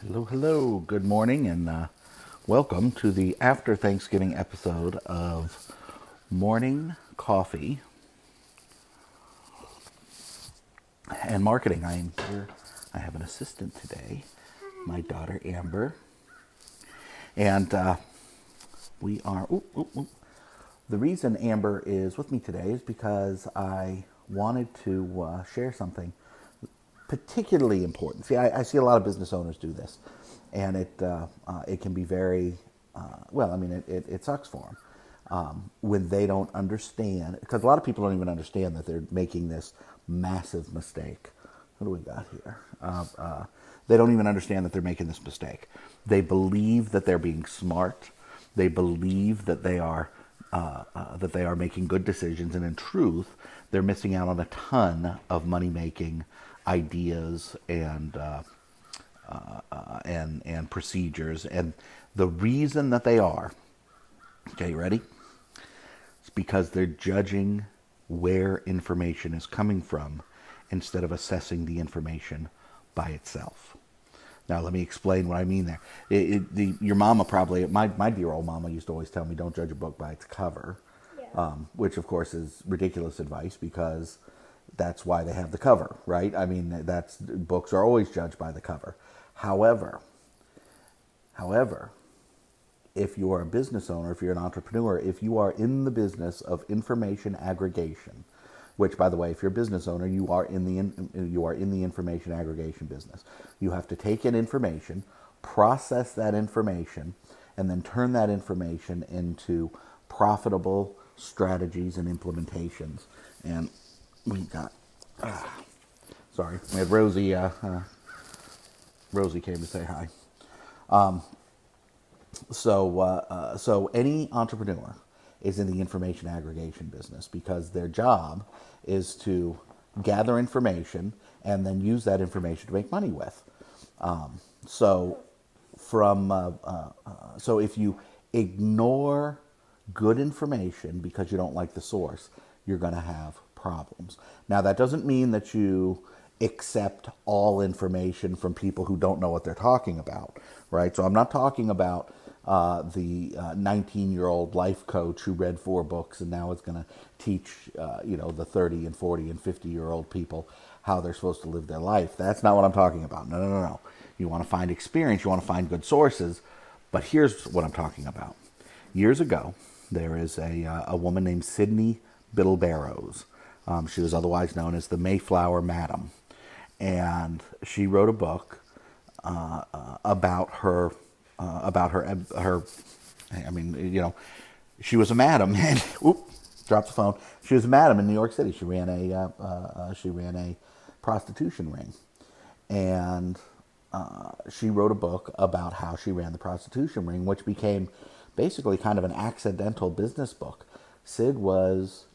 Hello, hello. Good morning, and welcome to the after Thanksgiving episode of Morning Coffee and Marketing. I am here. I have an assistant today, my daughter Amber, and we are. The reason Amber is with me today is because I wanted to share something particularly important. See, I see a lot of business owners do this, and it can be very well. I mean, it sucks for them when they don't understand, because a lot of people don't even understand that they're making this massive mistake. What do we got here? They don't even understand that they're making this mistake. They believe that they're being smart. They believe that they are making good decisions, and in truth, they're missing out on a ton of money making ideas and procedures. And the reason that they are, okay, you ready? It's because they're judging where information is coming from instead of assessing the information by itself. Now, let me explain what I mean there. Your mama probably, my dear old mama used to always tell me, don't judge a book by its cover, which of course is ridiculous advice, because that's why they have the cover, right? I mean, books are always judged by the cover. However, if you are a business owner, if you're an entrepreneur, if you are in the business of information aggregation, which, by the way, if you're a business owner, you are in the information aggregation business. You have to take in information, process that information, and then turn that information into profitable strategies and implementations. And we got, sorry, we had Rosie. Rosie came to say hi. So any entrepreneur is in the information aggregation business, because their job is to gather information and then use that information to make money with. So if you ignore good information because you don't like the source, you're going to have problems. Now, that doesn't mean that you accept all information from people who don't know what they're talking about, right? So I'm not talking about the 19-year-old life coach who read 4 books and now is going to teach, the 30 and 40 and 50-year-old people how they're supposed to live their life. That's not what I'm talking about. No. You want to find experience. You want to find good sources. But here's what I'm talking about. Years ago, there is a woman named Sydney Biddle Barrows. She was otherwise known as the Mayflower Madam. And she wrote a book about her. She was a madam, and dropped the phone. She was a madam in New York City. She ran a prostitution ring, and she wrote a book about how she ran the prostitution ring, which became basically kind of an accidental business book. Sid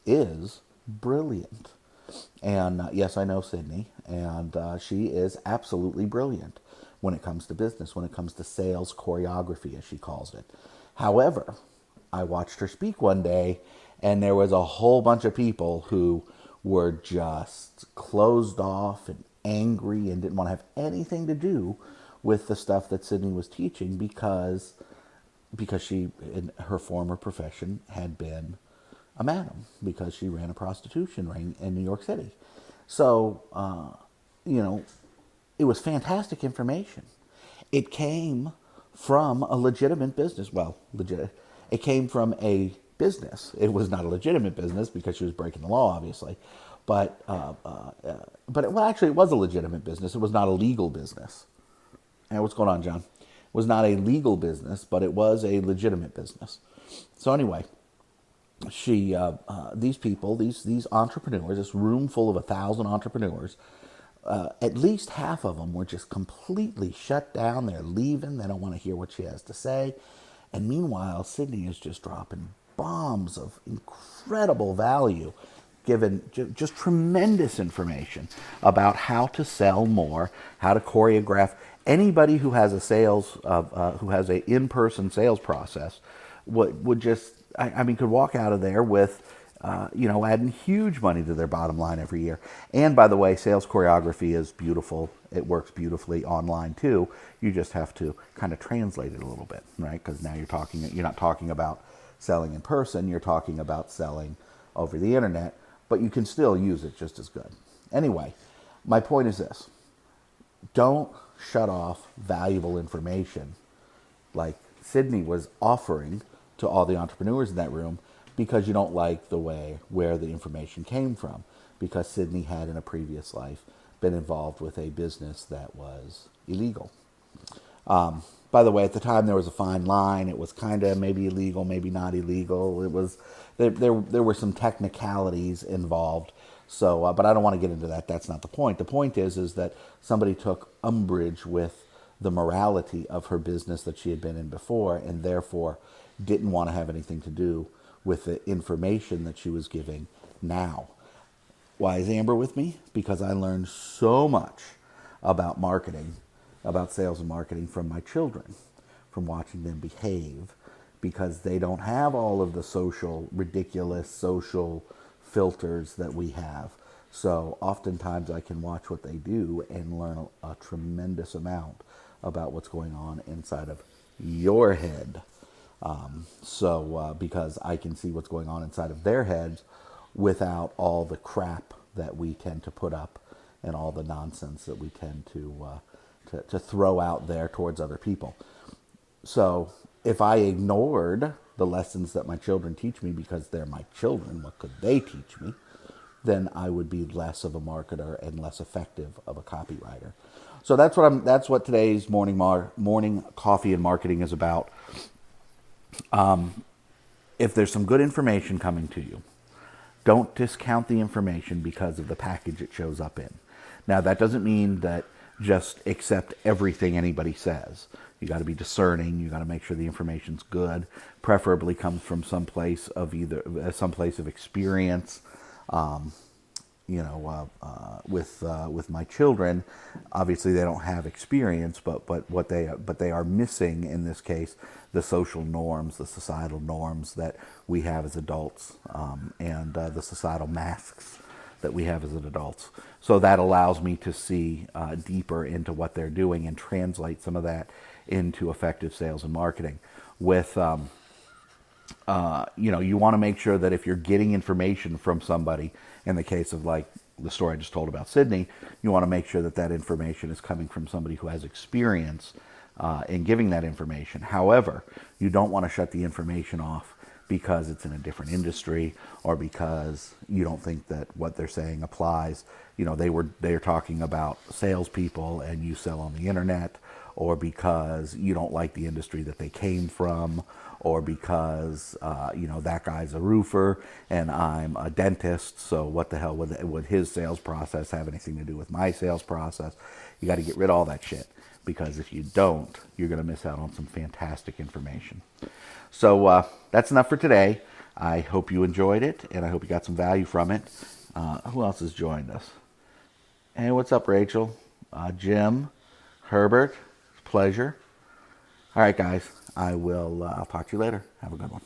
is brilliant, and yes, I know Sydney, and she is absolutely brilliant when it comes to business, when it comes to sales choreography, as she calls it. However, I watched her speak one day, and there was a whole bunch of people who were just closed off and angry and didn't want to have anything to do with the stuff that Sydney was teaching, because she, in her former profession, had been a madam, because she ran a prostitution ring in New York City. So, it was fantastic information. It came from a legitimate business. Well, it came from a business. It was not a legitimate business because she was breaking the law, obviously. But actually, it was a legitimate business. It was not a legal business. And what's going on, John? It was not a legal business, but it was a legitimate business. So anyway, these people, these entrepreneurs, this room full of 1,000 entrepreneurs, at least half of them were just completely shut down. They're leaving. They don't want to hear what she has to say. And meanwhile, Sydney is just dropping bombs of incredible value, given just tremendous information about how to sell more, how to choreograph. Anybody who has who has a in-person sales process would just, could walk out of there with adding huge money to their bottom line every year. And by the way, sales choreography is beautiful. It works beautifully online too. You just have to kind of translate it a little bit, right? Because now you're not talking about selling in person. You're talking about selling over the internet, but you can still use it just as good. Anyway, my point is this: don't shut off valuable information like Sydney was offering to all the entrepreneurs in that room because you don't like the way where the information came from, because Sydney had in a previous life been involved with a business that was illegal. By the way, at the time there was a fine line. It was kind of maybe illegal, maybe not illegal. It was there were some technicalities involved. So, but I don't want to get into that. That's not the point. The point is that somebody took umbrage with the morality of her business that she had been in before, and therefore didn't want to have anything to do with the information that she was giving now. Why is Amber with me? Because I learned so much about marketing, about sales and marketing from my children, from watching them behave, because they don't have all of the ridiculous social filters that we have. So oftentimes I can watch what they do and learn a tremendous amount about what's going on inside of your head. Because I can see what's going on inside of their heads without all the crap that we tend to put up and all the nonsense that we tend to throw out there towards other people. So if I ignored the lessons that my children teach me because they're my children, what could they teach me? Then I would be less of a marketer and less effective of a copywriter. So that's what today's morning coffee and marketing is about. If there's some good information coming to you, don't discount the information because of the package it shows up in. Now, that doesn't mean that just accept everything anybody says. You got to be discerning. You got to make sure the information's good. Preferably comes from some place of experience. With my children, obviously they don't have experience, but they are missing in this case the social norms, the societal norms that we have as adults, and the societal masks that we have as adults. So that allows me to see deeper into what they're doing and translate some of that into effective sales and marketing. With you want to make sure that if you're getting information from somebody, in the case of like the story I just told about Sydney, you want to make sure that that information is coming from somebody who has experience in giving that information. However, you don't want to shut the information off because it's in a different industry or because you don't think that what they're saying applies. They're talking about salespeople and you sell on the internet, or because you don't like the industry that they came from, or because that guy's a roofer and I'm a dentist, so what the hell would his sales process have anything to do with my sales process? You got to get rid of all that shit, because if you don't, you're going to miss out on some fantastic information. So that's enough for today. I hope you enjoyed it, and I hope you got some value from it. Who else has joined us? Hey, what's up, Rachel? Jim, Herbert, pleasure. All right, guys, I'll talk to you later. Have a good one.